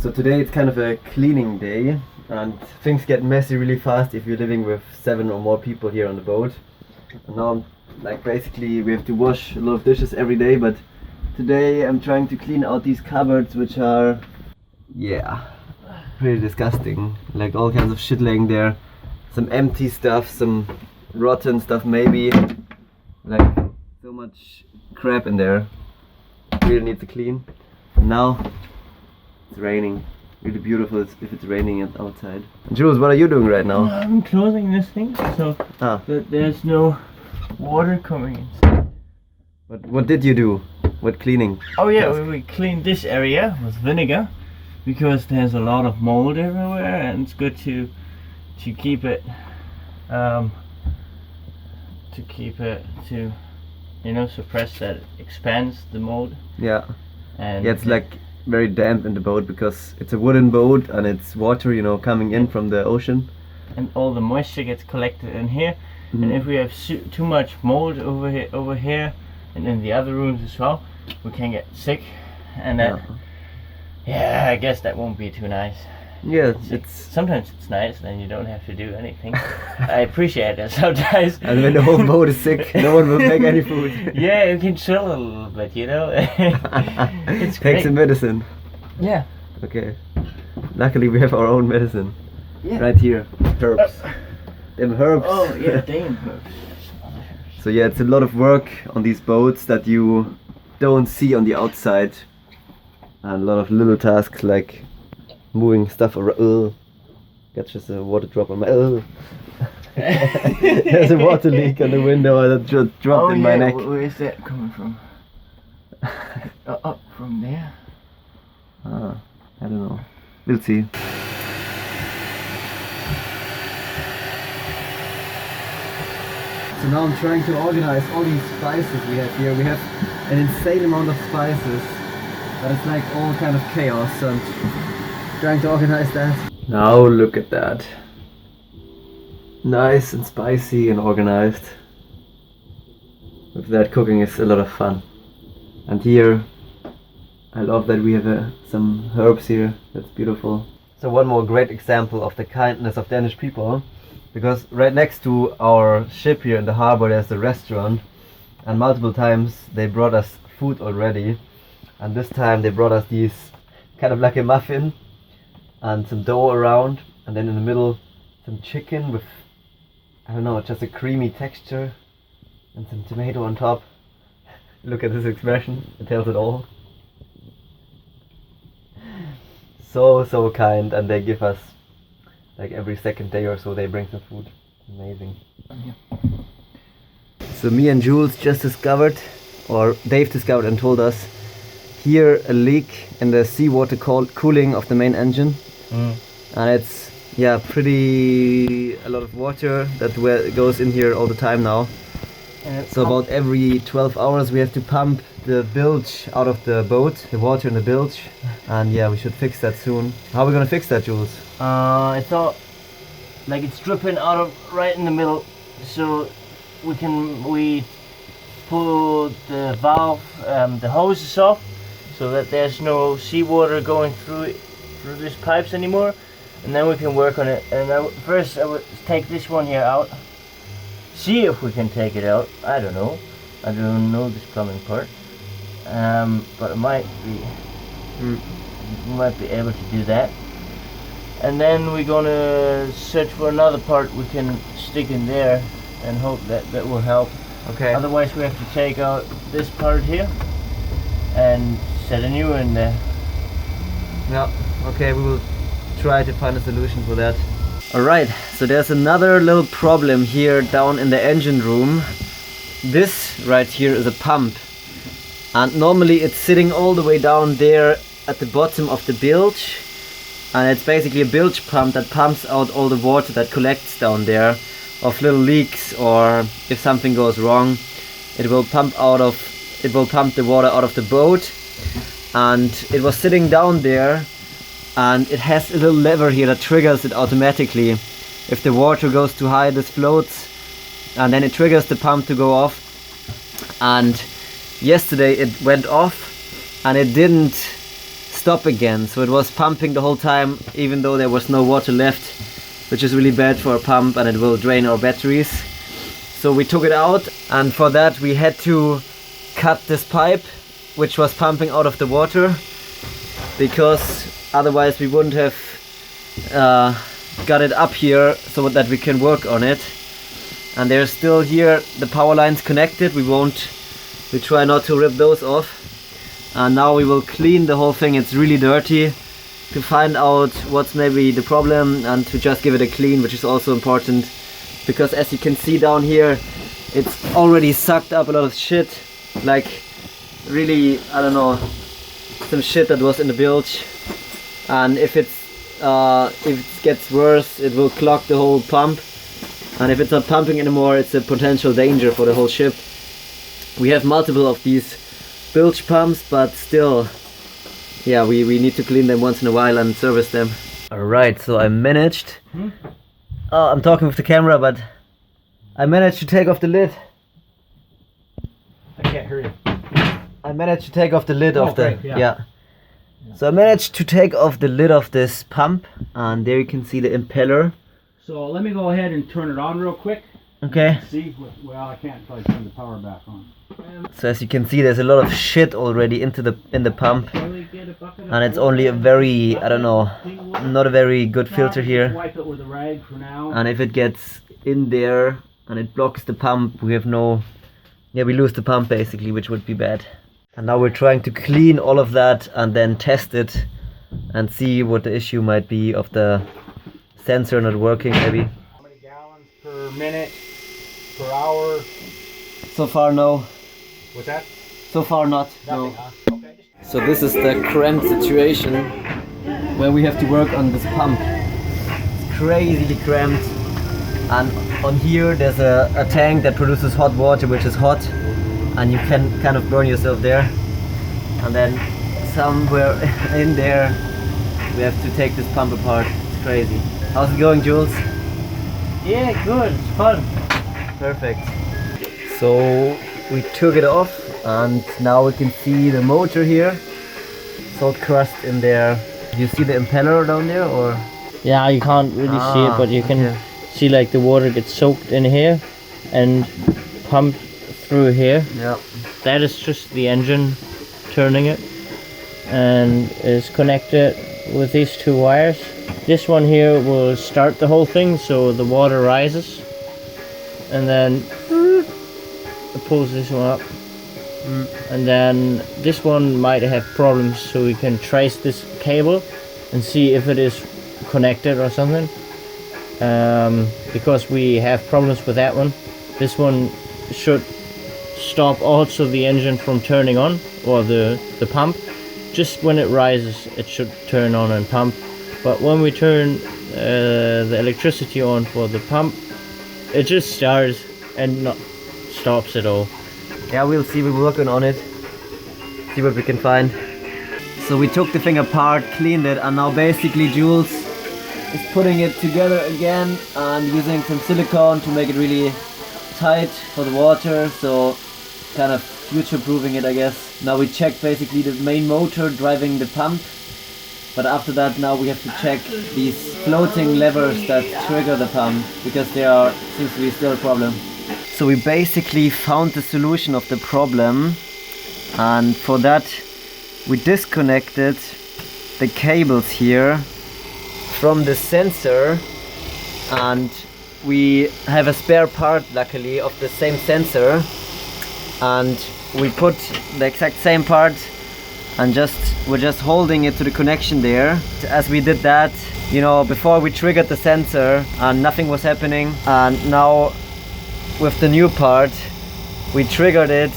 So today it's kind of a cleaning day, and things get messy really fast if you're living with 7 or more people here on the boat. And now, like, basically we have to wash a lot of dishes every day, but today I'm trying to clean out these cupboards, which are, yeah, pretty disgusting. Like all kinds of shit laying there, some empty stuff, some rotten stuff maybe, like so much crap in there. Really need to clean. Now it's raining. Really beautiful if it's raining outside. Jules, what are you doing right now? I'm closing this thing so that there's no water coming inside. What did you do? What cleaning? Oh yeah, we cleaned this area with vinegar because there's a lot of mold everywhere, and it's good to keep it to you know, suppress that it expands the mold. Yeah. And yeah, it's like very damp in the boat because it's a wooden boat and it's water, you know, coming in from the ocean. And all the moisture gets collected in here. And if we have too much mold over here and in the other rooms as well, we can get sick. And that, yeah, I guess that won't be too nice. Yeah, sometimes it's nice, then you don't have to do anything. I appreciate that sometimes. And when the whole boat is sick, no one will make any food. Yeah, you can chill a little bit, you know. It's great. Take some medicine. Yeah. Okay. Luckily we have our own medicine. Yeah. Right here. Herbs. Them herbs. Oh yeah, damn herbs. So yeah, it's a lot of work on these boats that you don't see on the outside. And a lot of little tasks like moving stuff around. Got just a water drop on my. There's a water leak on the window that just dropped in my neck. Where is that coming from? Up from there? I don't know. We'll see. So now I'm trying to organize all these spices we have here. We have an insane amount of spices, but it's like all kind of chaos, and trying to organize that. Now look at that. Nice and spicy and organized. With that, cooking is a lot of fun. And here, I love that we have some herbs here. That's beautiful. So one more great example of the kindness of Danish people, because right next to our ship here in the harbor there's a restaurant, and multiple times they brought us food already. And this time they brought us these, kind of like a muffin, and some dough around, and then in the middle some chicken with, I don't know, just a creamy texture, and some tomato on top. Look at this expression, it tells it all. So kind, and they give us, like every second day or so they bring some food. Amazing. So me and Jules just discovered, or Dave discovered and told us, here a leak in the seawater cooling of the main engine. And it's, yeah, pretty a lot of water that goes in here all the time now. So about every 12 hours we have to pump the bilge out of the boat, the water in the bilge. And yeah, we should fix that soon. How are we gonna fix that, Jules? I thought, like, it's dripping out of right in the middle, so we pull the valve, the hoses off, so that there's no seawater going through these pipes anymore, and then we can work on it. And first I would take this one here out, see if we can take it out. I don't know this plumbing part, but it might be we might be able to do that. And then we're gonna search for another part we can stick in there and hope that will help. Okay. Otherwise we have to take out this part here and set a new one in there. Yeah, okay, we will try to find a solution for that. Alright, so there's another little problem here down in the engine room. This right here is a pump, and normally it's sitting all the way down there at the bottom of the bilge, and it's basically a bilge pump that pumps out all the water that collects down there of little leaks, or if something goes wrong, it will pump the water out of the boat. And it was sitting down there, and it has a little lever here that triggers it automatically. If the water goes too high, this floats, and then it triggers the pump to go off. And yesterday it went off, and it didn't stop again. So it was pumping the whole time even though there was no water left, which is really bad for a pump and it will drain our batteries. So we took it out, and for that we had to cut this pipe which was pumping out of the water, because otherwise we wouldn't have got it up here so that we can work on it. And there's still here the power lines connected. We try not to rip those off. And now we will clean the whole thing. It's really dirty, to find out what's maybe the problem and to just give it a clean, which is also important, because as you can see down here, it's already sucked up a lot of shit, like really, I don't know, some shit that was in the bilge. And if it gets worse, it will clog the whole pump, and if it's not pumping anymore, it's a potential danger for the whole ship. We have multiple of these bilge pumps, but still, yeah, we need to clean them once in a while and service them. Alright, so I managed, I'm talking with the camera, but I managed to take off the lid. I can't hear you. I managed to take off the lid of the, great, yeah. So I managed to take off the lid of this pump, and there you can see the impeller. So let me go ahead and turn it on real quick. Okay. See, well, I can't probably turn the power back on. So as you can see, there's a lot of shit already in the pump, and it's only a very, I don't know, not a very good filter here. Wipe it with a rag for now. And if it gets in there and it blocks the pump, we lose the pump basically, which would be bad. And now we're trying to clean all of that and then test it and see what the issue might be of the sensor not working maybe. How many gallons per minute, per hour? So far no. What's that? So far not. Nothing, No. huh? Okay. So this is the cramped situation where we have to work on this pump. It's crazily cramped, and on here there's a tank that produces hot water, which is hot, and you can kind of burn yourself there. And then somewhere in there we have to take this pump apart. It's crazy. How's it going, Jules? Yeah, good. It's fun. Perfect. So we took it off, and now we can see the motor here. Salt crust in there. Do you see the impeller down there, or? Yeah, you can't really see it, but you can see like the water gets soaked in here and pumped through here. Yeah. That is just the engine turning it, and is connected with these two wires. This one here will start the whole thing, so the water rises, and then it pulls this one up. And then this one might have problems, so we can trace this cable and see if it is connected or something, because we have problems with that one. This one should stop also the engine from turning on, or the pump. Just when it rises it should turn on and pump, but when we turn the electricity on for the pump, it just starts and not stops at all. Yeah, we'll see, we're working on it. See what we can find. So we took the thing apart, cleaned it, and now basically Jules is putting it together again and using some silicone to make it really tight for the water, so kind of future-proofing it, I guess. Now we check basically the main motor driving the pump, but after that now we have to check these floating levers that trigger the pump, because there seems to be still a problem. So we basically found the solution of the problem, and for that we disconnected the cables here from the sensor, and we have a spare part luckily of the same sensor, and we put the exact same part and we're just holding it to the connection there. As we did that, you know, before we triggered the sensor and nothing was happening, and now with the new part we triggered it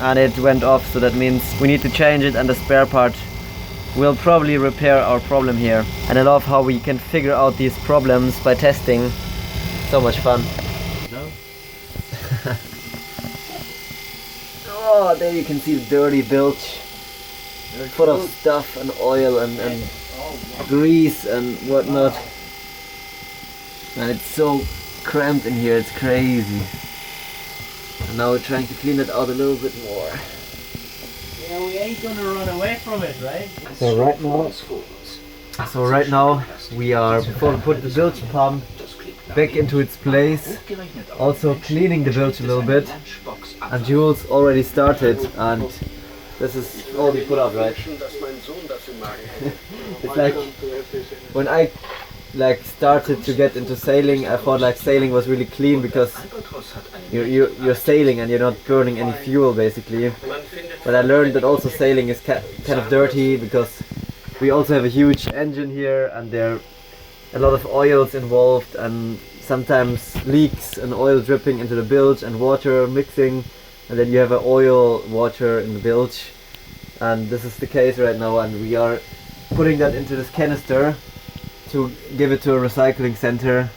and it went off, so that means we need to change it, and the spare part will probably repair our problem here. And I love how we can figure out these problems by testing. So much fun. No. Oh, there you can see the dirty bilge, full of stuff and oil and grease and whatnot, and it's so cramped in here, it's crazy. And now we're trying to clean it out a little bit more. Yeah, we ain't gonna run away from it, right? So right now we are, before we put the bilge pump back into its place, also cleaning the bilge a little bit, and Jules already started, and this is all we put up, right? It's like when I started to get into sailing, I thought like sailing was really clean because you're sailing and you're not burning any fuel basically. But I learned that also sailing is kind of dirty because we also have a huge engine here and there are a lot of oils involved and sometimes leaks and oil dripping into the bilge and water mixing, and then you have an oil water in the bilge, and this is the case right now, and we are putting that into this canister to give it to a recycling center.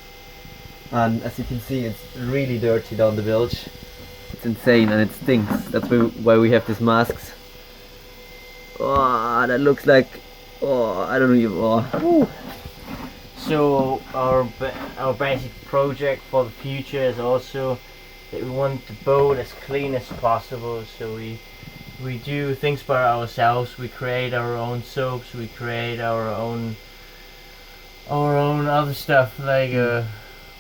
And as you can see, it's really dirty down the bilge. It's insane and it stinks. That's why we have these masks. Oh, that looks like, oh, I don't even, oh. So our basic project for the future is also that we want the boat as clean as possible. So we do things by ourselves. We create our own soaps. We create our own other stuff like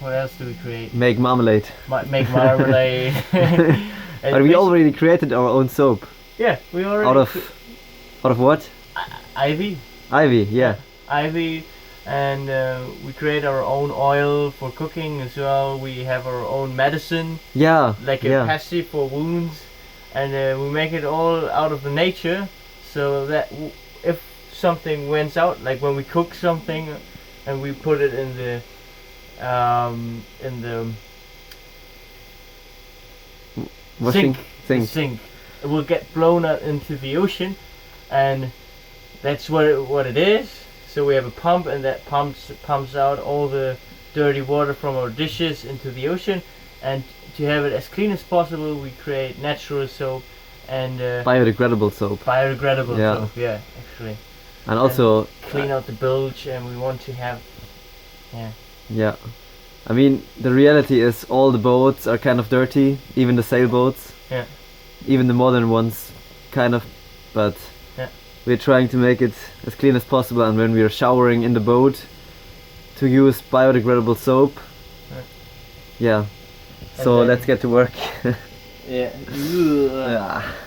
what else do we create? Make marmalade. Make marmalade. But we already created our own soap. Yeah, we already. Out of what? Ivy. Ivy, yeah. Ivy, and we create our own oil for cooking as well. We have our own medicine. Yeah. Like a pasty for wounds, and we make it all out of the nature, so that if something went out, like when we cook something, and we put it in the sink, it will get blown out into the ocean, and that's what it is. So we have a pump, and that pumps out all the dirty water from our dishes into the ocean, and to have it as clean as possible, we create natural soap and biodegradable soap. Biodegradable soap, yeah, actually. And also clean out the bilge, and we want to have, yeah. I mean, the reality is all the boats are kind of dirty, even the sailboats. Yeah. Even the modern ones, kind of, but we're trying to make it as clean as possible, and when we are showering in the boat, to use biodegradable soap. Yeah. So let's get to work. Yeah.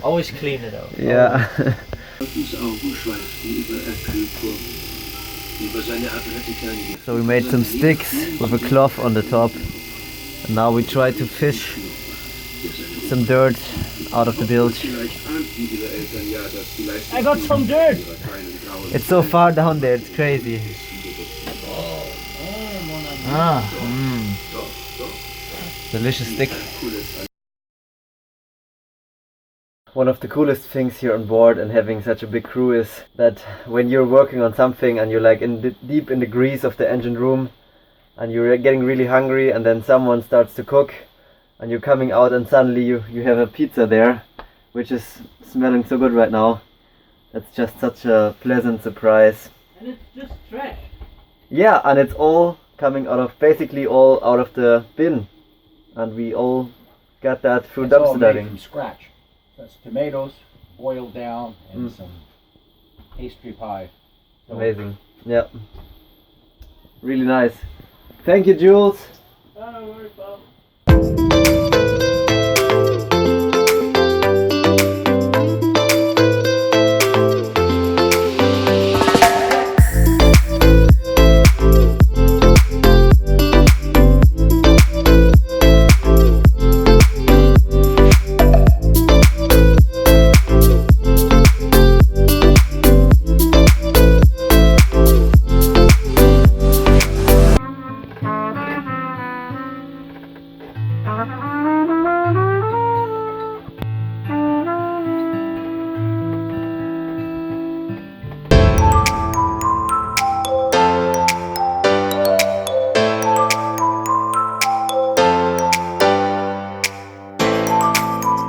Always clean it out. Yeah. So we made some sticks with a cloth on the top, and now we try to fish some dirt out of the bilge. I got some dirt! It's so far down there, it's crazy. Delicious stick. One of the coolest things here on board and having such a big crew is that when you're working on something and you're like deep in the grease of the engine room and you're getting really hungry, and then someone starts to cook and you're coming out and suddenly you have a pizza there, which is smelling so good right now. That's just such a pleasant surprise. And it's just fresh. Yeah, and it's all coming out of, basically all out of the bin, and we all got that through dumpster diving. From scratch. That's tomatoes boiled down and some pastry pie. Amazing. Yeah. Really nice. Thank you, Jules. Oh, no worries, Bob.